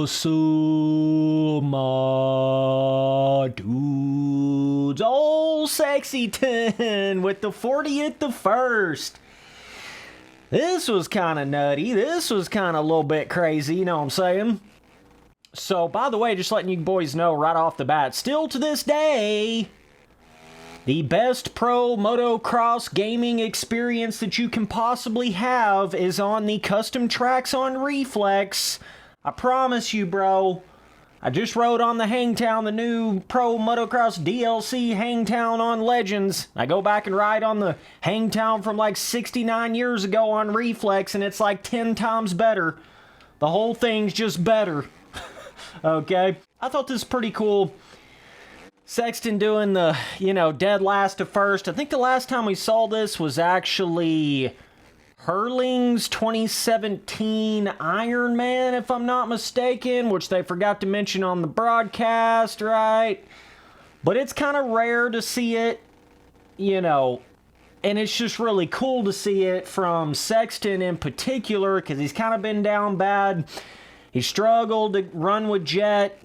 What's up, my dudes? Old Sexton with the 40th the first. This was kind of nutty. This was kind of a little bit crazy, you know what I'm saying? So, by the way, just letting you boys know right off the bat, still to this day, the best pro motocross gaming experience that you can possibly have is on the custom tracks on Reflex. I promise you, bro. I just rode on the Hangtown, the new pro motocross DLC Hangtown on Legends. I go back and ride on the Hangtown from like 69 years ago on Reflex, and it's like 10 times better. The whole thing's just better. Okay? I thought this was pretty cool. Sexton doing the, dead last to first. I think the last time we saw this was actually Hurling's 2017 Ironman, if I'm not mistaken, which they forgot to mention on the broadcast, right? But it's kind of rare to see it, and it's just really cool to see it from Sexton in particular, because he's kind of been down bad. He struggled to run with Jett,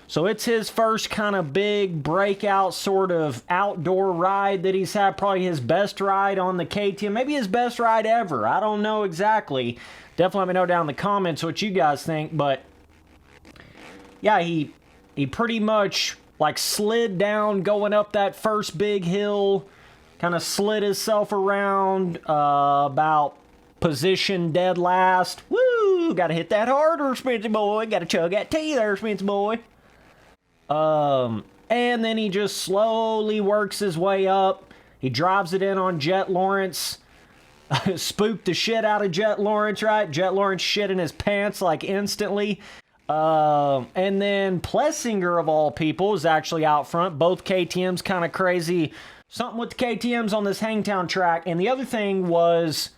so it's his first kind of big breakout sort of outdoor ride that he's had. Probably his best ride on the KTM. Maybe his best ride ever. I don't know exactly. Definitely let me know down in the comments what you guys think. But yeah, he pretty much like slid down going up that first big hill. Kind of slid himself around about position dead last. Woo! Gotta hit that harder, Spency boy. Gotta chug that tea there, Spency boy. And then he just slowly works his way up. He drives it in on Jett Lawrence. Spooked the shit out of Jett Lawrence, right? Jett Lawrence shit in his pants like instantly. And then Plessinger of all people is actually out front. Both KTMs kind of crazy. Something with the KTMs on this Hangtown track. And the other thing was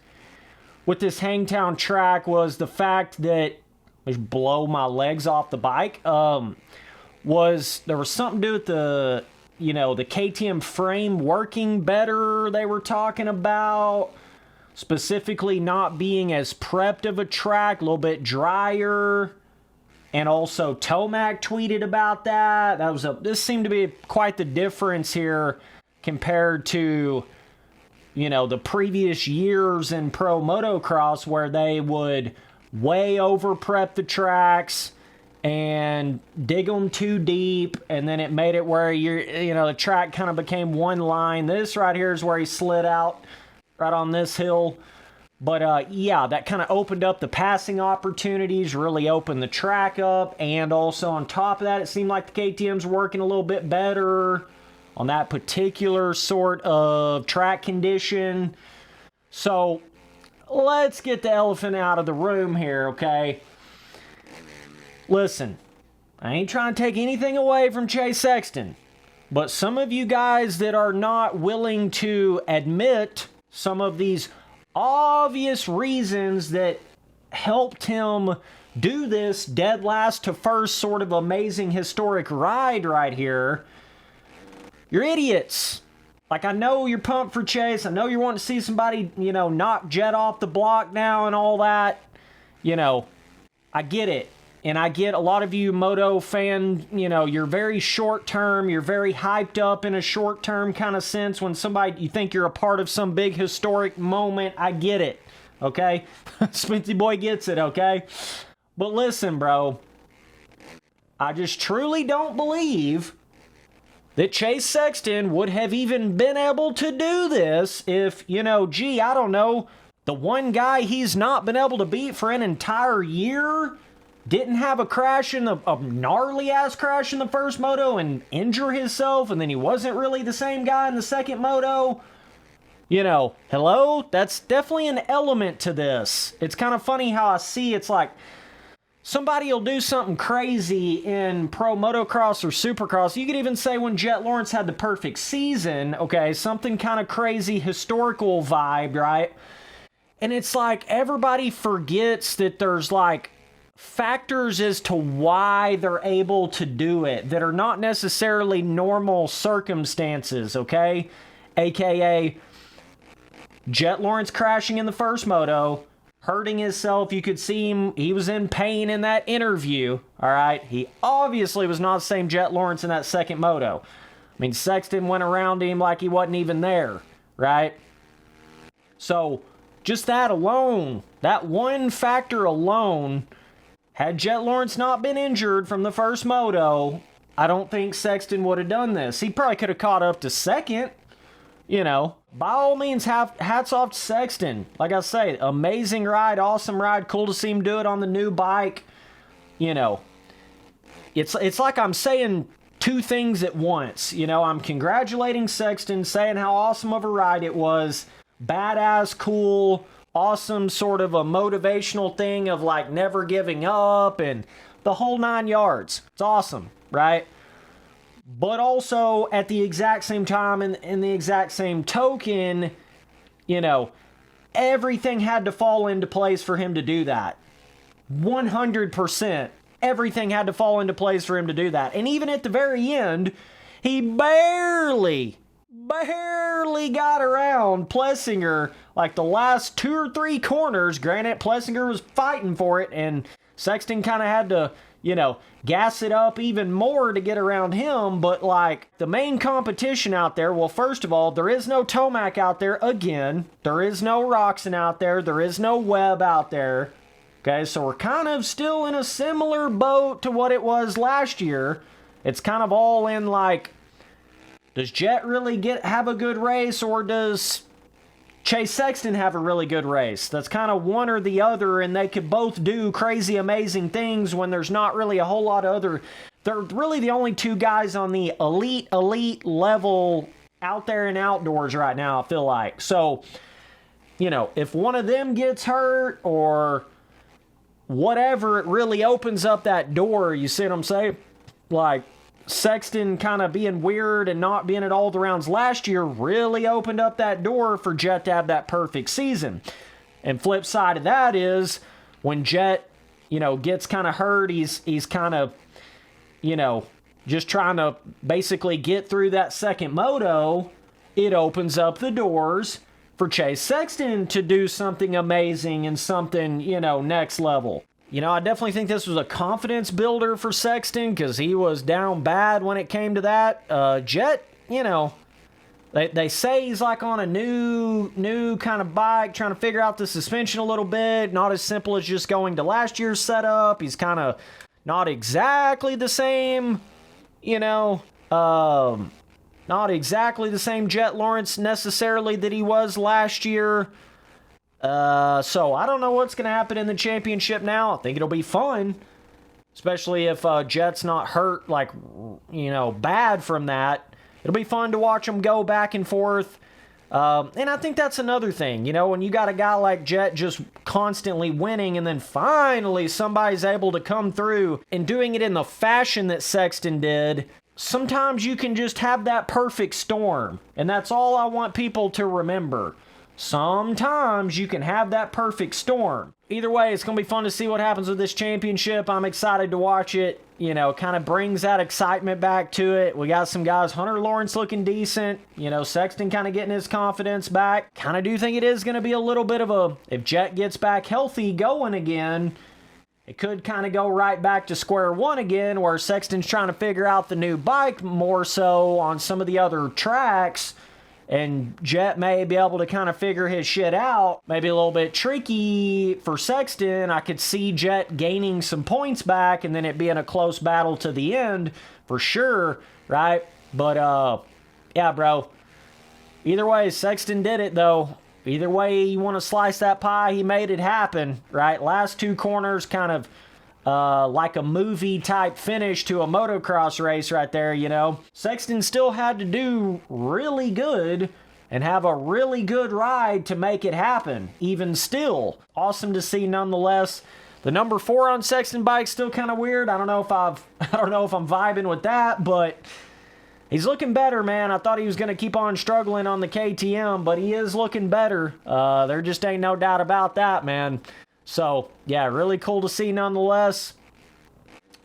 with this Hangtown track was the fact that, just blow my legs off the bike, was there was something to do with the, the KTM frame working better, they were talking about. Specifically not being as prepped of a track, a little bit drier. And also Tomac tweeted about that. This seemed to be quite the difference here compared to, the previous years in pro motocross where they would way over prep the tracks and dig them too deep, and then it made it where the track kind of became one line. This right here is where he slid out right on this hill. But yeah, that kind of opened up the passing opportunities, really opened the track up, and also on top of that, it seemed like the KTM's working a little bit better on that particular sort of track condition. So let's get the elephant out of the room here, okay? Listen, I ain't trying to take anything away from Chase Sexton, but some of you guys that are not willing to admit some of these obvious reasons that helped him do this dead last to first sort of amazing historic ride right here, you're idiots. Like, I know you're pumped for Chase. I know you want to see somebody, knock Jett off the block now and all that. I get it. And I get a lot of you Moto fan, you're very short term. You're very hyped up in a short term kind of sense when you think you're a part of some big historic moment. I get it. Okay? Spency boy gets it, okay? But listen, bro. I just truly don't believe that Chase Sexton would have even been able to do this if, I don't know, the one guy he's not been able to beat for an entire year didn't have a gnarly ass crash in the first moto and injure himself, and then he wasn't really the same guy in the second moto. Hello? That's definitely an element to this. It's kind of funny how I see it's like somebody will do something crazy in pro motocross or supercross. You could even say when Jett Lawrence had the perfect season, okay, something kind of crazy historical vibe, right? And it's like everybody forgets that there's like factors as to why they're able to do it that are not necessarily normal circumstances, okay? AKA Jett Lawrence crashing in the first moto, hurting himself. You could see him. He was in pain in that interview. All right. He obviously was not the same Jett Lawrence in that second moto. I mean, Sexton went around him like he wasn't even there, right? So just that alone, that one factor alone, had Jett Lawrence not been injured from the first moto, I don't think Sexton would have done this. He probably could have caught up to second, you know. By all means, hats off to Sexton. Like I say, amazing ride, awesome ride. Cool to see him do it on the new bike. You know, it's like I'm saying two things at once. You know, I'm congratulating Sexton, saying how awesome of a ride it was. Badass, cool, awesome, sort of a motivational thing of like never giving up and the whole 9 yards. It's awesome, right? But also, at the exact same time, in the exact same token, you know, everything had to fall into place for him to do that. 100%. Everything had to fall into place for him to do that. And even at the very end, he barely got around Plessinger. Like the last 2 or 3 corners, granted, Plessinger was fighting for it, and Sexton kind of had to, you know, gas it up even more to get around him. But like the main competition out there, well, first of all, there is no Tomac out there again. There is no Roxon out there. There is no Webb out there. Okay, so we're kind of still in a similar boat to what it was last year. It's kind of all in like, does Jett really have a good race, or does Chase Sexton have a really good race? That's kind of one or the other, and they could both do crazy, amazing things when there's not really a whole lot of other. They're really the only two guys on the elite level out there and outdoors right now, I feel like. So, you know, if one of them gets hurt or whatever, it really opens up that door, you see what I'm saying? Like, Sexton kind of being weird and not being at all the rounds last year really opened up that door for Jett to have that perfect season. And flip side of that is when Jett, you know, gets kind of hurt, he's kind of, you know, just trying to basically get through that second moto. It opens up the doors for Chase Sexton to do something amazing and something, you know, next level. You know, I definitely think this was a confidence builder for Sexton because he was down bad when it came to that. Jett, you know, they say he's like on a new kind of bike, trying to figure out the suspension a little bit. Not as simple as just going to last year's setup. He's kind of not exactly the same, you know, not exactly the same Jett Lawrence necessarily that he was last year. So I don't know what's going to happen in the championship now. I think it'll be fun, especially if Jett's not hurt, like, you know, bad from that. It'll be fun to watch them go back and forth. And I think that's another thing, you know, when you got a guy like Jett just constantly winning and then finally somebody's able to come through and doing it in the fashion that Sexton did. Sometimes you can just have that perfect storm, and that's all I want people to remember. Sometimes you can have that perfect storm. Either way, it's going to be fun to see what happens with this championship. I'm excited to watch it. You know, kind of brings that excitement back to it. We got some guys, Hunter Lawrence looking decent. You know, Sexton kind of getting his confidence back. Kind of do think it is going to be a little bit of a, if Jett gets back healthy going again, it could kind of go right back to square one again, where Sexton's trying to figure out the new bike more so on some of the other tracks. And Jett may be able to kind of figure his shit out. Maybe a little bit tricky for Sexton. I could see Jett gaining some points back and then it being a close battle to the end for sure, right? But, yeah, bro. Either way, Sexton did it, though. Either way you want to slice that pie, he made it happen, right? Last 2 corners kind of like a movie type finish to a motocross race right there, you know. Sexton still had to do really good and have a really good ride to make it happen. Even still, awesome to see nonetheless. The number 4 on Sexton bike's still kind of weird. I don't know if I'm vibing with that, but he's looking better, man. I thought he was going to keep on struggling on the KTM, but he is looking better. There just ain't no doubt about that, man. So, yeah, really cool to see nonetheless.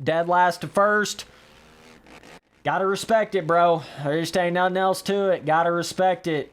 Dead last to first. Gotta respect it, bro. There just ain't nothing else to it. Gotta respect it.